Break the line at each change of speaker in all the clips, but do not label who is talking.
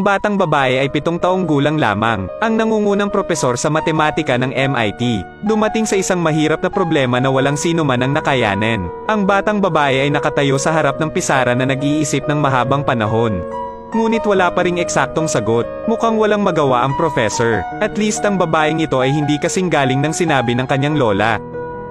Ang batang babae ay 7 taong gulang lamang, ang nangungunang propesor sa matematika ng MIT. Dumating sa isang mahirap na problema na walang sino man ang nakayanin. Ang batang babae ay nakatayo sa harap ng pisara na nag-iisip ng mahabang panahon. Ngunit wala pa ring eksaktong sagot. Mukhang walang magawa ang professor. At least ang babaeng ito ay hindi kasing galing ng sinabi ng kanyang lola.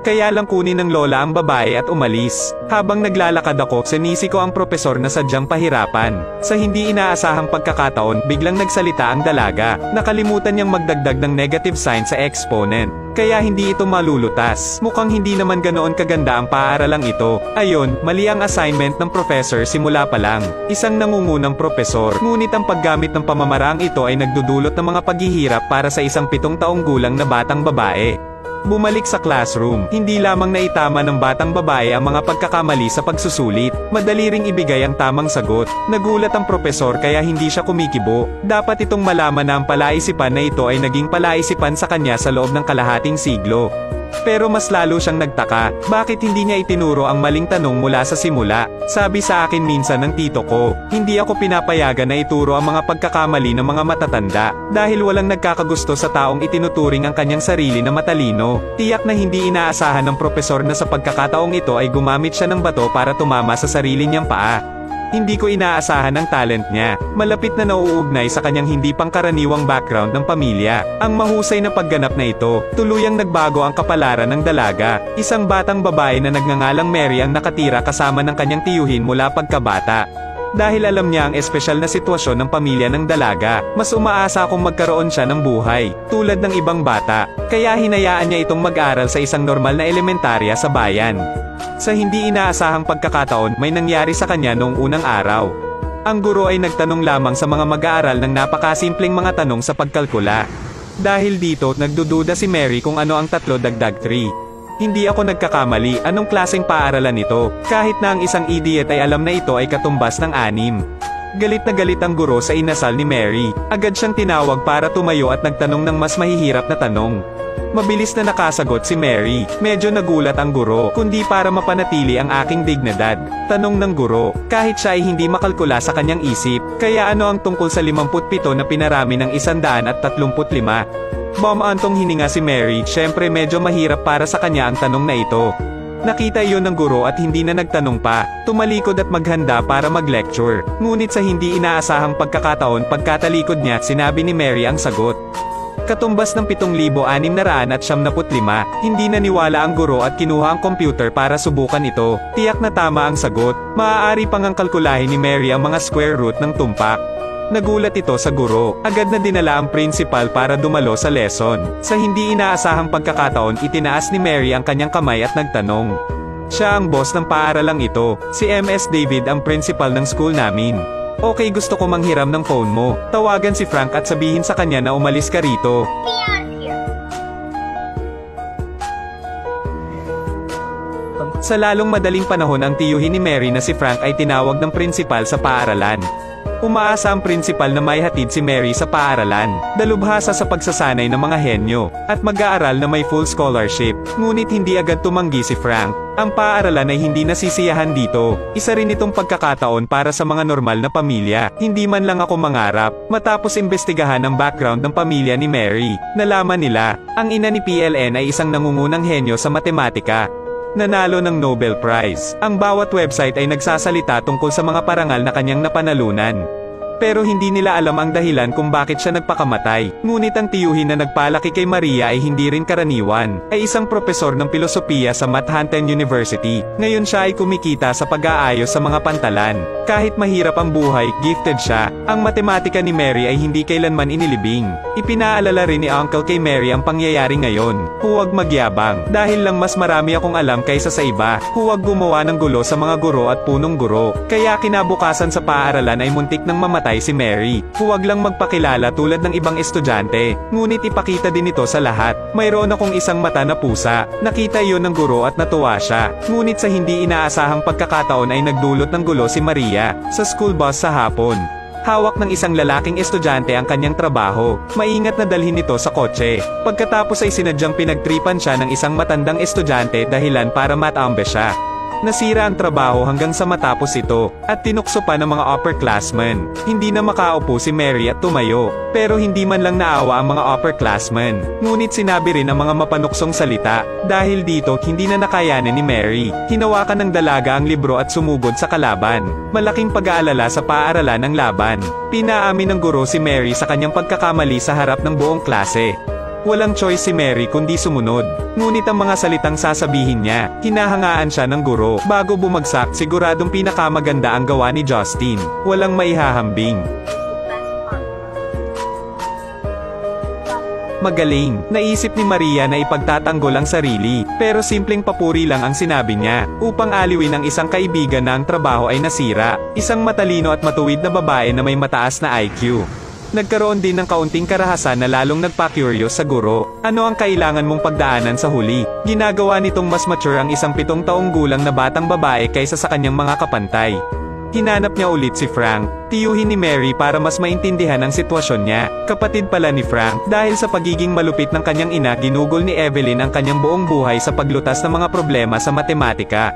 Kaya lang kunin ng lola ang babae at umalis. Habang naglalakad ako, sinisi ko ang propesor na sadyang pahirapan. Sa hindi inaasahang pagkakataon, biglang nagsalita ang dalaga. Nakalimutan niyang magdagdag ng negative sign sa exponent. Kaya hindi ito malulutas. Mukhang hindi naman ganoon kaganda ang paaralang ito. Ayon, mali ang assignment ng professor simula pa lang. Isang nangungunang propesor. Ngunit ang paggamit ng pamamaraang ito ay nagdudulot ng mga paghihirap para sa isang 7 taong gulang na batang babae. Bumalik sa classroom, hindi lamang naitama ng batang babae ang mga pagkakamali sa pagsusulit, madali ring ibigay ang tamang sagot. Nagulat ang propesor kaya hindi siya kumikibo. Dapat itong malaman na ang palaisipan na ito ay naging palaisipan sa kanya sa loob ng kalahating siglo. Pero mas lalo siyang nagtaka, bakit hindi niya itinuro ang maling tanong mula sa simula? Sabi sa akin minsan ng tito ko, hindi ako pinapayagan na ituro ang mga pagkakamali ng mga matatanda, dahil walang nagkakagusto sa taong itinuturing ang kanyang sarili na matalino. Tiyak na hindi inaasahan ng propesor na sa pagkakataong ito ay gumamit siya ng bato para tumama sa sarili niyang paa. Hindi ko inaasahan ang talent niya. Malapit na nauugnay sa kanyang hindi pangkaraniwang background ng pamilya. Ang mahusay na pagganap na ito, tuluyang nagbago ang kapalaran ng dalaga. Isang batang babae na nagngangalang Mary ang nakatira kasama ng kanyang tiyuhin mula pagkabata. Dahil alam niya ang espesyal na sitwasyon ng pamilya ng dalaga, mas umaasa akong magkaroon siya ng buhay, tulad ng ibang bata. Kaya hinayaan niya itong mag-aral sa isang normal na elementarya sa bayan. Sa hindi inaasahang pagkakataon, may nangyari sa kanya noong unang araw. Ang guro ay nagtanong lamang sa mga mag-aaral ng napakasimpleng mga tanong sa pagkalkula. Dahil dito, nagdududa si Mary kung ano ang 3 dagdag 3. Hindi ako nagkakamali, anong klaseng paaralan ito? Kahit na ang isang idiot ay alam na ito ay katumbas ng 6. Galit na galit ang guro sa inasal ni Mary. Agad siyang tinawag para tumayo at nagtanong ng mas mahihirap na tanong. Mabilis na nakasagot si Mary. Medyo nagulat ang guro, kundi para mapanatili ang aking dignidad. Tanong ng guro, kahit siya ay hindi makalkula sa kanyang isip, kaya ano ang tungkol sa 57 na pinarami ng 135? Antong hininga si Mary, syempre medyo mahirap para sa kanya ang tanong na ito. Nakita iyon ng guro at hindi na nagtanong pa, tumalikod at maghanda para mag-lecture. Ngunit sa hindi inaasahang pagkakataon pagkatalikod niya, sinabi ni Mary ang sagot. Katumbas ng 7,675, hindi naniwala ang guro at kinuha ang computer para subukan ito. Tiyak na tama ang sagot, maaari pang ang kalkulahin ni Mary ang mga square root ng tumpak. Nagulat ito sa guro, agad na dinala ang principal para dumalo sa lesson. Sa hindi inaasahang pagkakataon itinaas ni Mary ang kanyang kamay at nagtanong. Siya ang boss ng paaralang ito, si MS David ang principal ng school namin. Okay, gusto ko manghiram ng phone mo. Tawagan si Frank at sabihin sa kanya na umalis ka rito. Sa lalong madaling panahon ang tiyuhin ni Mary na si Frank ay tinawag ng principal sa paaralan. Umaasa ang principal na may hatid si Mary sa paaralan, dalubhasa sa pagsasanay ng mga henyo, at mag-aaral na may full scholarship. Ngunit hindi agad tumanggi si Frank. Ang paaralan ay hindi nasisiyahan dito. Isa rin itong pagkakataon para sa mga normal na pamilya. Hindi man lang ako mangarap. Matapos imbestigahan ang background ng pamilya ni Mary, nalaman nila, ang ina ni PLN ay isang nangungunang henyo sa matematika. Nanalo ng Nobel Prize. Ang bawat website ay nagsasalita tungkol sa mga parangal na kanyang napanalunan. Pero hindi nila alam ang dahilan kung bakit siya nagpakamatay. Ngunit ang tiyuhin na nagpalaki kay Maria ay hindi rin karaniwan. Ay isang propesor ng filosofiya sa Manhattan University. Ngayon siya ay kumikita sa pag-aayos sa mga pantalan. Kahit mahirap ang buhay, gifted siya. Ang matematika ni Mary ay hindi kailanman inilibing. Ipinaalala rin ni Uncle kay Mary ang pangyayari ngayon. Huwag magyabang. Dahil lang mas marami akong alam kaysa sa iba. Huwag gumawa ng gulo sa mga guro at punong guro. Kaya kinabukasan sa paaralan ay muntik ng mamatay si Mary. Huwag lang magpakilala tulad ng ibang estudyante. Ngunit ipakita din ito sa lahat. Mayroon akong isang mata na pusa. Nakita iyon ng guro at natuwa siya. Ngunit sa hindi inaasahang pagkakataon ay nagdulot ng gulo si Maria sa school bus sa hapon. Hawak ng isang lalaking estudyante ang kanyang trabaho. Maingat na dalhin ito sa kotse. Pagkatapos ay sinadyang pinagtripan siya ng isang matandang estudyante dahilan para matambe siya. Nasira ang trabaho hanggang sa matapos ito, at tinukso pa ng mga upperclassmen. Hindi na makaupo si Mary at tumayo, pero hindi man lang naawa ang mga upperclassmen. Ngunit sinabi rin ang mga mapanuksong salita. Dahil dito, hindi na nakayanan ni Mary. Hinawakan ng dalaga ang libro at sumugod sa kalaban. Malaking pag-aalala sa paaralan ng laban. Pinaamin ng guro si Mary sa kanyang pagkakamali sa harap ng buong klase. Walang choice si Mary kundi sumunod. Ngunit ang mga salitang sasabihin niya, hinahangaan siya ng guro. Bago bumagsak, siguradong pinakamaganda ang gawa ni Justin. Walang maihahambing. Magaling. Naisip ni Maria na ipagtatanggol ang sarili, pero simpleng papuri lang ang sinabi niya, upang aliwin ang isang kaibigan na ang trabaho ay nasira. Isang matalino at matuwid na babae na may mataas na IQ. Nagkaroon din ng kaunting karahasan na lalong nagpa-curious sa guro. Ano ang kailangan mong pagdaanan sa huli? Ginagawa nitong mas mature ang isang 7 taong gulang na batang babae kaysa sa kanyang mga kapantay. Hinanap niya ulit si Frank, tiyuhin ni Mary para mas maintindihan ang sitwasyon niya. Kapatid pala ni Frank, dahil sa pagiging malupit ng kanyang ina, ginugol ni Evelyn ang kanyang buong buhay sa paglutas ng mga problema sa matematika.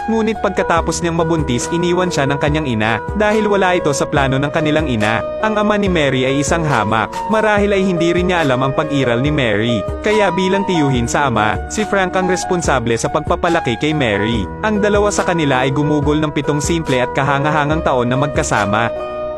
Ngunit pagkatapos niyang mabuntis, iniwan siya ng kanyang ina, dahil wala ito sa plano ng kanilang ina. Ang ama ni Mary ay isang hamak. Marahil ay hindi rin niya alam ang pag-iral ni Mary. Kaya bilang tiyuhin sa ama, si Frank ang responsable sa pagpapalaki kay Mary. Ang dalawa sa kanila ay gumugol ng 7 simple at kahangahangang taon na magkasama.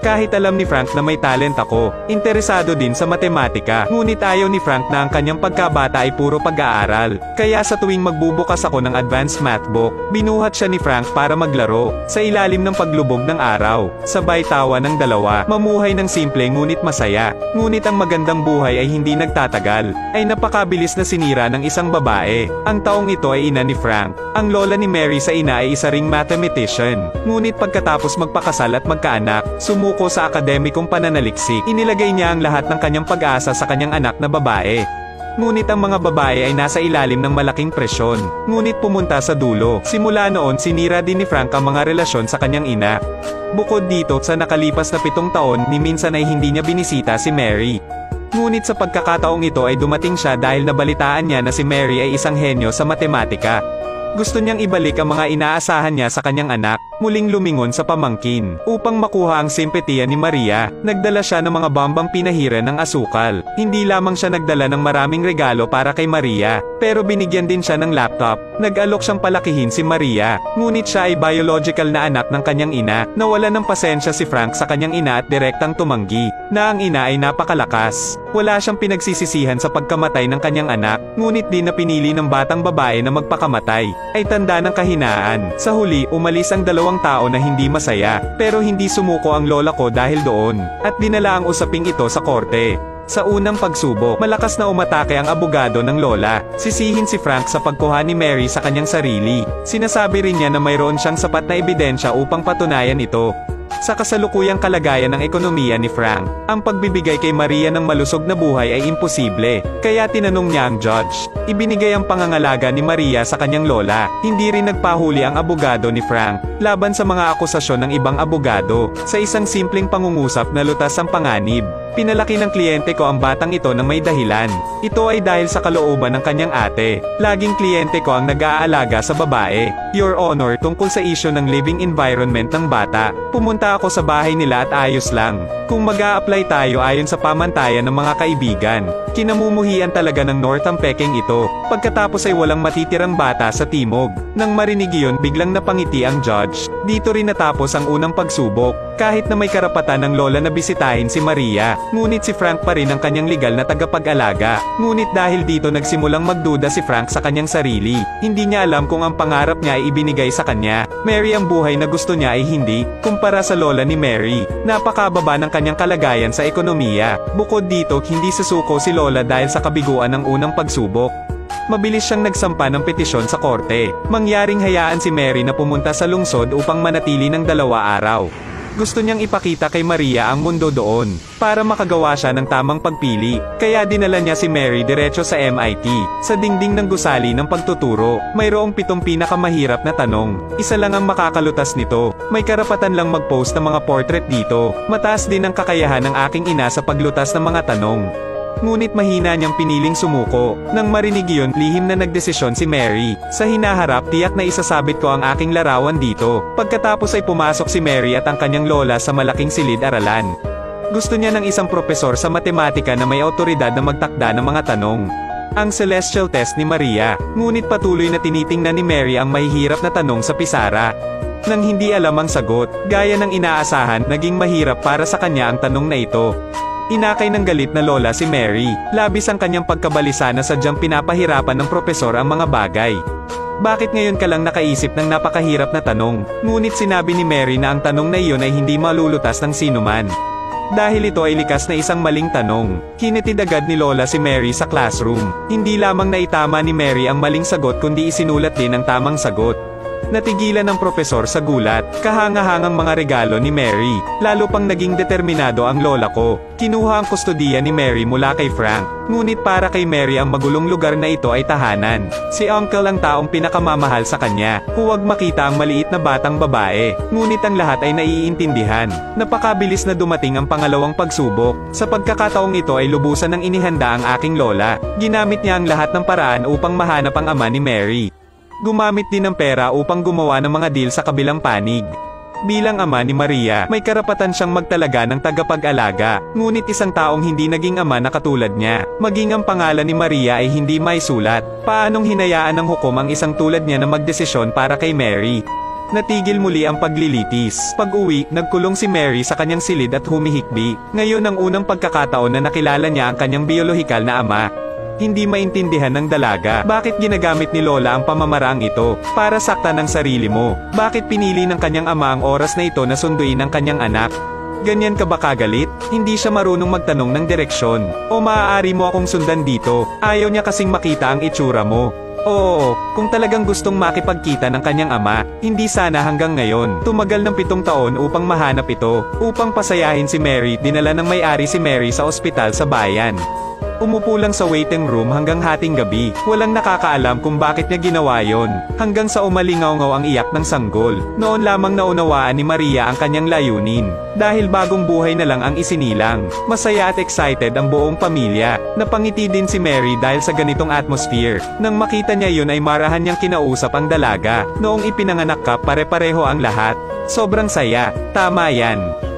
Kahit alam ni Frank na may talent ako, interesado din sa matematika, ngunit ayaw ni Frank na ang kanyang pagkabata ay puro pag-aaral. Kaya sa tuwing magbubukas ako ng advanced math book, binuhat siya ni Frank para maglaro, sa ilalim ng paglubog ng araw. Sabay tawa ng dalawa, mamuhay ng simple ngunit masaya. Ngunit ang magandang buhay ay hindi nagtatagal, ay napakabilis na sinira ng isang babae. Ang taong ito ay ina ni Frank. Ang lola ni Mary sa ina ay isa ring mathematician. Ngunit pagkatapos magpakasal at magkaanak, sumuko sa akademikong pananaliksik, inilagay niya ang lahat ng kanyang pag-asa sa kanyang anak na babae. Ngunit ang mga babae ay nasa ilalim ng malaking presyon. Ngunit pumunta sa dulo. Simula noon, sinira din ni Frank ang mga relasyon sa kanyang ina. Bukod dito, sa nakalipas na 7 taon, ni minsan ay hindi niya binisita si Mary. Ngunit sa pagkakataong ito ay dumating siya dahil nabalitaan niya na si Mary ay isang henyo sa matematika. Gusto niyang ibalik ang mga inaasahan niya sa kanyang anak, muling lumingon sa pamangkin. Upang makuha ang simpatiya ni Maria, nagdala siya ng mga bombang pinahiran ng asukal. Hindi lamang siya nagdala ng maraming regalo para kay Maria, pero binigyan din siya ng laptop. Nag-alok siyang palakihin si Maria, ngunit siya ay biological na anak ng kanyang ina. Nawala ng pasensya si Frank sa kanyang ina at direktang tumanggi, na ang ina ay napakalakas. Wala siyang pinagsisisihan sa pagkamatay ng kanyang anak, ngunit di na pinili ng batang babae na magpakamatay. Ay tanda ng kahinaan. Sa huli, umalis ang 2 tao na hindi masaya, pero hindi sumuko ang lola ko dahil doon, at dinala ang usaping ito sa korte. Sa unang pagsubok, malakas na umatake ang abogado ng lola. Sisihin si Frank sa pagkuha ni Mary sa kanyang sarili. Sinasabi rin niya na mayroon siyang sapat na ebidensya upang patunayan ito. Sa kasalukuyang kalagayan ng ekonomiya ni Frank, ang pagbibigay kay Maria ng malusog na buhay ay imposible. Kaya tinanong niya ang judge. Ibinigay ang pangangalaga ni Maria sa kanyang lola. Hindi rin nagpahuli ang abogado ni Frank laban sa mga akusasyon ng ibang abogado. Sa isang simpleng pangungusap na lutas ang panganib, pinalaki ng kliyente ko ang batang ito ng may dahilan. Ito ay dahil sa kalooban ng kanyang ate. Laging kliyente ko ang nag-aalaga sa babae. Your Honor, tungkol sa isyu ng living environment ng bata, pumunta ako sa bahay nila at ayos lang. Kung mag-a-apply tayo ayon sa pamantayan ng mga kaibigan, kinamumuhian talaga ng North ang pekeng ito. Pagkatapos ay walang matitirang bata sa timog. Nang marinig iyon, biglang napangiti ang judge. Dito rin natapos ang unang pagsubok. Kahit na may karapatan ng lola na bisitahin si Maria, ngunit si Frank pa rin ang kanyang legal na tagapag-alaga. Ngunit dahil dito nagsimulang magduda si Frank sa kanyang sarili. Hindi niya alam kung ang pangarap niya ay ibinigay sa kanya. Mary ang buhay na gusto niya ay hindi, kumpara sa lola ni Mary. Napakababa ng kanyang kalagayan sa ekonomiya. Bukod dito, hindi susuko si lola dahil sa kabiguan ng unang pagsubok. Mabilis siyang nagsampa ng petisyon sa korte. Mangyaring hayaan si Mary na pumunta sa lungsod upang manatili ng 2 araw. Gusto niyang ipakita kay Maria ang mundo doon, para makagawa siya ng tamang pagpili. Kaya dinala niya si Mary diretso sa MIT. Sa dingding ng gusali ng pagtuturo, mayroong 7 pinakamahirap na tanong. Isa lang ang makakalutas nito. May karapatan lang mag-post ng mga portrait dito. Mataas din ang kakayahan ng aking ina sa paglutas ng mga tanong. Ngunit mahina niyang piniling sumuko. Nang marinig iyon, lihim na nagdesisyon si Mary. Sa hinaharap, tiyak na isasabit ko ang aking larawan dito. Pagkatapos ay pumasok si Mary at ang kanyang lola sa malaking silid-aralan. Gusto niya ng isang propesor sa matematika na may awtoridad na magtakda ng mga tanong. Ang celestial test ni Maria, ngunit patuloy na tinitingnan ni Mary ang mahihirap na tanong sa pisara. Nang hindi alam ang sagot, gaya ng inaasahan, naging mahirap para sa kanya ang tanong na ito. Inakay ng galit na lola si Mary, labis ang kanyang pagkabalisa na sadyang pinapahirapan ng propesor ang mga bagay. Bakit ngayon ka lang nakaisip ng napakahirap na tanong? Ngunit sinabi ni Mary na ang tanong na iyon ay hindi malulutas ng sinuman. Dahil ito ay likas na isang maling tanong, hinitid agad ni lola si Mary sa classroom. Hindi lamang naitama ni Mary ang maling sagot kundi isinulat din ang tamang sagot. Natigilan ng propesor sa gulat, kahanga-hangang mga regalo ni Mary, lalo pang naging determinado ang lola ko. Kinuha ang kustodiya ni Mary mula kay Frank, ngunit para kay Mary ang magulong lugar na ito ay tahanan. Si Uncle ang taong pinakamamahal sa kanya, huwag makita ang maliit na batang babae, ngunit ang lahat ay naiintindihan. Napakabilis na dumating ang pangalawang pagsubok. Sa pagkakataong ito ay lubusan ng inihanda ang aking lola. Ginamit niya ang lahat ng paraan upang mahanap ang ama ni Mary. Gumamit din ng pera upang gumawa ng mga deal sa kabilang panig. Bilang ama ni Maria, may karapatan siyang magtalaga ng tagapag-alaga, ngunit isang taong hindi naging ama na katulad niya, maging ang pangalan ni Maria ay hindi maisulat. Paanong hinayaan ng hukom ang isang tulad niya na magdesisyon para kay Mary? Natigil muli ang paglilitis. Pag-uwi, nagkulong si Mary sa kanyang silid at humihikbi. Ngayon ang unang pagkakataon na nakilala niya ang kanyang biolohikal na ama. Hindi maintindihan ng dalaga. Bakit ginagamit ni Lola ang pamamaraang ito? Para saktan ang sarili mo. Bakit pinili ng kanyang ama ang oras na ito na sunduin ang kanyang anak? Ganyan ka ba kagalit? Hindi siya marunong magtanong ng direksyon. O maaari mo akong sundan dito. Ayaw niya kasing makita ang itsura mo. Oo, kung talagang gustong makipagkita ng kanyang ama, hindi sana hanggang ngayon. Tumagal ng 7 taon upang mahanap ito. Upang pasayahin si Mary, dinala ng may-ari si Mary sa ospital sa bayan. Umupo lang sa waiting room hanggang hating gabi. Walang nakakaalam kung bakit niya ginawa yon. Hanggang sa umalingaw-ngaw ang iyak ng sanggol. Noon lamang naunawaan ni Maria ang kanyang layunin. Dahil bagong buhay na lang ang isinilang. Masaya at excited ang buong pamilya. Napangiti din si Mary dahil sa ganitong atmosphere. Nang makita niya yun ay marahan niyang kinausap ang dalaga. Noong ipinanganak ka, pare-pareho ang lahat. Sobrang saya. Tama yan.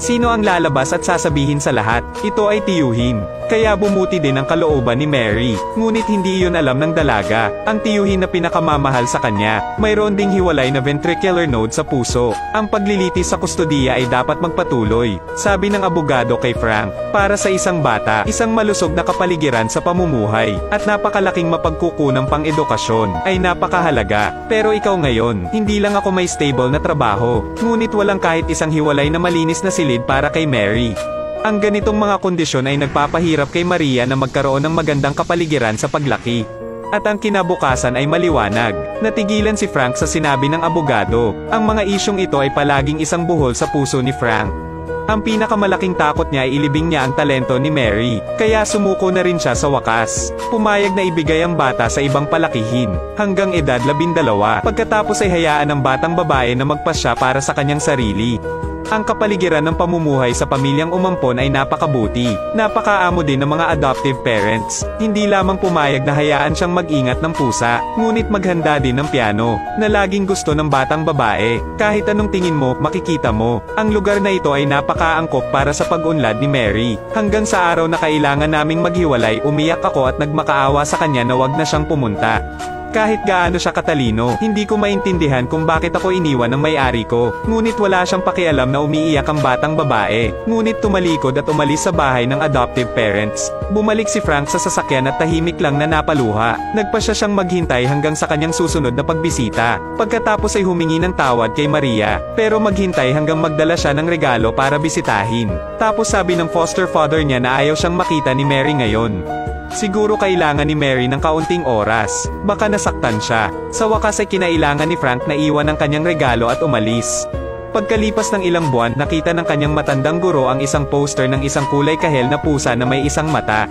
Sino ang lalabas at sasabihin sa lahat? Ito ay tiyuhin. Kaya bumuti din ang kalooban ni Mary. Ngunit hindi iyon alam ng dalaga. Ang tiyuhin na pinakamamahal sa kanya, mayroon ding hiwalay na ventricular node sa puso. Ang paglilitis sa kustodiya ay dapat magpatuloy. Sabi ng abogado kay Frank, para sa isang bata, isang malusog na kapaligiran sa pamumuhay, at napakalaking mapagkukunang pang-edukasyon, ay napakahalaga. Pero ikaw ngayon, hindi lang ako may stable na trabaho, ngunit walang kahit isang hiwalay na malinis na silid para kay Mary. Ang ganitong mga kondisyon ay nagpapahirap kay Maria na magkaroon ng magandang kapaligiran sa paglaki. At ang kinabukasan ay maliwanag. Natigilan si Frank sa sinabi ng abogado. Ang mga isyong ito ay palaging isang buhol sa puso ni Frank. Ang pinakamalaking takot niya ay ilibing niya ang talento ni Mary. Kaya sumuko na rin siya sa wakas. Pumayag na ibigay ang bata sa ibang palakihin. Hanggang edad 12. Pagkatapos ay hayaan ng batang babae na magpasya para sa kanyang sarili. Ang kapaligiran ng pamumuhay sa pamilyang umampon ay napakabuti. Napakaamo din ng mga adoptive parents. Hindi lamang pumayag na hayaan siyang mag-ingat ng pusa, ngunit maghanda din ng piano, na laging gusto ng batang babae. Kahit anong tingin mo, makikita mo. Ang lugar na ito ay napakaangkop para sa pag-unlad ni Mary. Hanggang sa araw na kailangan naming maghiwalay, umiyak ako at nagmakaawa sa kanya na wag na siyang pumunta. Kahit gaano siya katalino, hindi ko maintindihan kung bakit ako iniwan ng may-ari ko. Ngunit wala siyang pakialam na umiiyak ang batang babae. Ngunit tumalikod at umalis sa bahay ng adoptive parents. Bumalik si Frank sa sasakyan at tahimik lang na napaluha. Nagpasya siyang maghintay hanggang sa kanyang susunod na pagbisita. Pagkatapos ay humingi ng tawad kay Maria. Pero maghintay hanggang magdala siya ng regalo para bisitahin. Tapos sabi ng foster father niya na ayaw siyang makita ni Mary ngayon. Siguro kailangan ni Mary ng kaunting oras. Baka nasaktan siya. Sa wakas ay kinailangan ni Frank na iwan ang kanyang regalo at umalis. Pagkalipas ng ilang buwan, nakita ng kanyang matandang guro ang isang poster ng isang kulay kahel na pusa na may isang mata.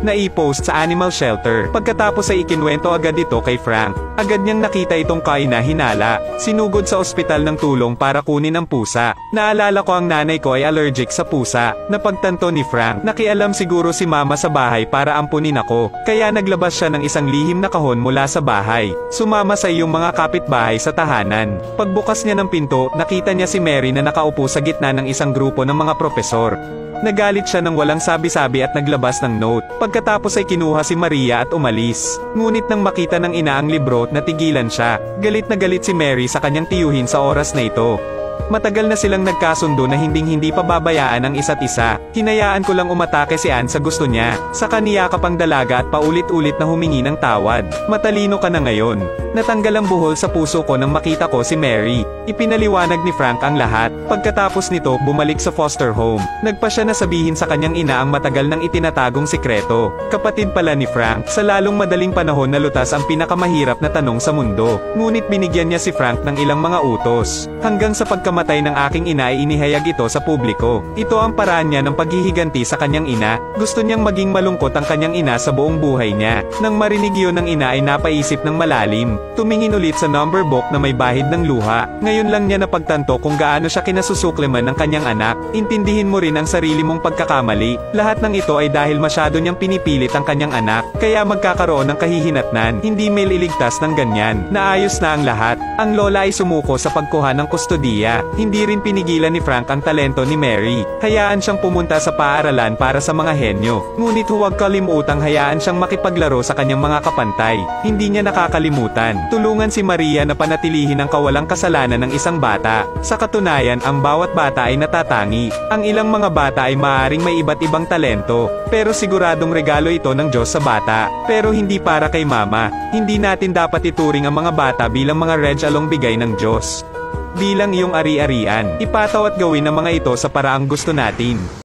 na i-post sa animal shelter. Pagkatapos ay ikinwento agad ito kay Frank. Agad niyang nakita itong kahina-hinala. Sinugod sa ospital ng tulong para kunin ang pusa. Naalala ko ang nanay ko ay allergic sa pusa. Napagtanto ni Frank, nakialam siguro si mama sa bahay para ampunin ako. Kaya naglabas siya ng isang lihim na kahon mula sa bahay. Sumama sa iyong mga kapitbahay sa tahanan. Pagbukas niya ng pinto, nakita niya si Mary na nakaupo sa gitna ng isang grupo ng mga propesor. Nagalit siya nang walang sabi-sabi at naglabas ng note. Pagkatapos ay kinuha si Maria at umalis. Ngunit nang makita ng ina ang libro, natigilan siya. Galit na galit si Mary sa kanyang tiyuhin sa oras na ito. Matagal na silang nagkasundo na hindi pababayaan ang isa't isa. Hinayaan ko lang umatake si Anne sa gusto niya. Sa kaniya kapang dalaga at paulit-ulit na humingi ng tawad. Matalino ka na ngayon. Natanggal ang buhol sa puso ko nang makita ko si Mary. Ipinaliwanag ni Frank ang lahat. Pagkatapos nito, bumalik sa foster home. Nagpa siya na sabihin sa kanyang ina ang matagal nang itinatagong sikreto. Kapatid pala ni Frank. Sa lalong madaling panahon nalutas ang pinakamahirap na tanong sa mundo. Ngunit binigyan niya si Frank ng ilang mga utos. Hanggang sa pagkamatay ng aking ina ay inihayag ito sa publiko. Ito ang paraan niya ng paghihiganti sa kanyang ina. Gusto niyang maging malungkot ang kanyang ina sa buong buhay niya. Nang marinig yun ng ina ay napaisip ng malalim. Tumingin ulit sa number book na may bahid ng luha. Ngayon lang niya napagtanto kung gaano siya kinasusukleman ng kanyang anak. Intindihin mo rin ang sarili mong pagkakamali. Lahat ng ito ay dahil masyado niyang pinipilit ang kanyang anak. Kaya magkakaroon ng kahihinatnan. Hindi may liligtas ng ganyan. Naayos na ang lahat. Ang lola ay sumuko sa pagkuha ng kustodiya. Hindi rin pinigilan ni Frank ang talento ni Mary. Hayaan siyang pumunta sa paaralan para sa mga henyo. Ngunit huwag kalimutang hayaan siyang makipaglaro sa kanyang mga kapantay. Hindi niya nakakalimutan. Tulungan si Maria na panatilihin ang kawalang kasalanan ng isang bata. Sa katunayan, ang bawat bata ay natatangi. Ang ilang mga bata ay maaaring may iba't ibang talento. Pero siguradong regalo ito ng Diyos sa bata. Pero hindi para kay mama. Hindi natin dapat ituring ang mga bata bilang mga regalong bigay ng Diyos. Bilang iyong ari-arian, ipataw at gawin ang mga ito sa paraang gusto natin.